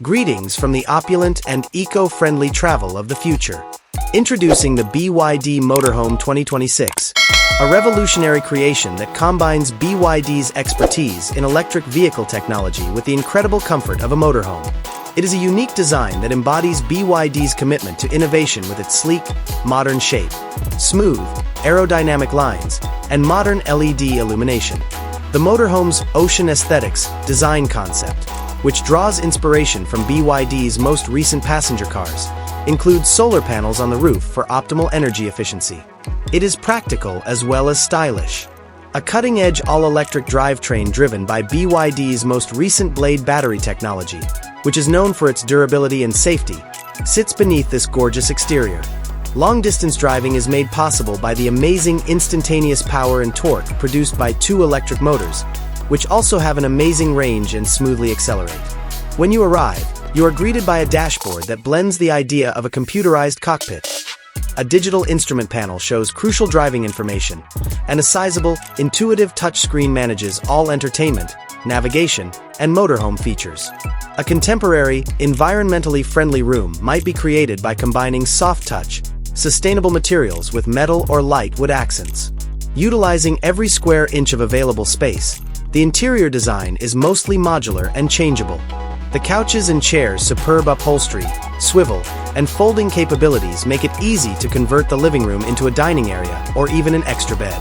Greetings from the opulent and eco-friendly travel of the future. Introducing the BYD Motorhome 2026, a revolutionary creation that combines BYD's expertise in electric vehicle technology with the incredible comfort of a motorhome. It is a unique design that embodies BYD's commitment to innovation with its sleek, modern shape, smooth, aerodynamic lines, and modern LED illumination. The motorhome's ocean aesthetics design concept, which draws inspiration from BYD's most recent passenger cars, includes solar panels on the roof for optimal energy efficiency. It is practical as well as stylish. A cutting-edge all-electric drivetrain driven by BYD's most recent Blade battery technology, which is known for its durability and safety, sits beneath this gorgeous exterior. Long-distance driving is made possible by the amazing instantaneous power and torque produced by two electric motors, which also have an amazing range and smoothly accelerate. When you arrive, you are greeted by a dashboard that blends the idea of a computerized cockpit. A digital instrument panel shows crucial driving information, and a sizable, intuitive touchscreen manages all entertainment, navigation, and motorhome features. A contemporary, environmentally friendly room might be created by combining soft touch, sustainable materials with metal or light wood accents. Utilizing every square inch of available space, the interior design is mostly modular and changeable. The couches and chairs' superb upholstery, swivel, and folding capabilities make it easy to convert the living room into a dining area or even an extra bed.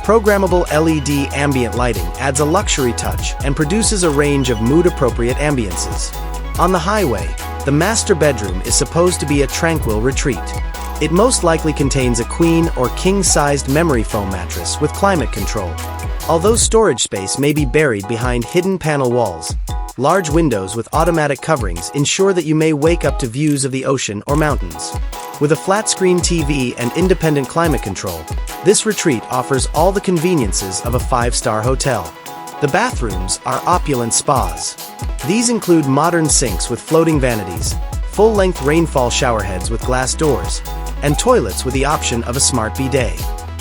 Programmable LED ambient lighting adds a luxury touch and produces a range of mood-appropriate ambiances. On the highway, the master bedroom is supposed to be a tranquil retreat. It most likely contains a queen or king-sized memory foam mattress with climate control. Although storage space may be buried behind hidden panel walls, large windows with automatic coverings ensure that you may wake up to views of the ocean or mountains. With a flat-screen TV and independent climate control, this retreat offers all the conveniences of a five-star hotel. The bathrooms are opulent spas. These include modern sinks with floating vanities, full-length rainfall showerheads with glass doors, and toilets with the option of a smart bidet.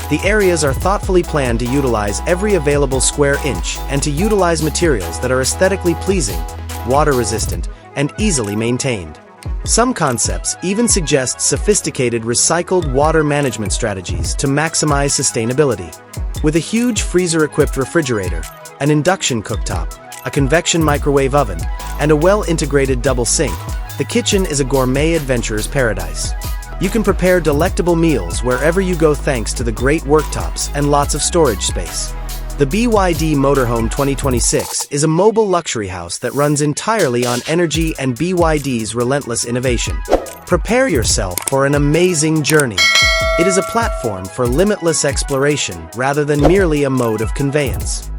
The areas are thoughtfully planned to utilize every available square inch and to utilize materials that are aesthetically pleasing, water-resistant, and easily maintained. Some concepts even suggest sophisticated recycled water management strategies to maximize sustainability. With a huge freezer-equipped refrigerator, an induction cooktop, a convection microwave oven, and a well-integrated double sink, the kitchen is a gourmet adventurer's paradise. You can prepare delectable meals wherever you go thanks to the great worktops and lots of storage space. The BYD Motorhome 2026 is a mobile luxury house that runs entirely on energy and BYD's relentless innovation. Prepare yourself for an amazing journey. It is a platform for limitless exploration rather than merely a mode of conveyance.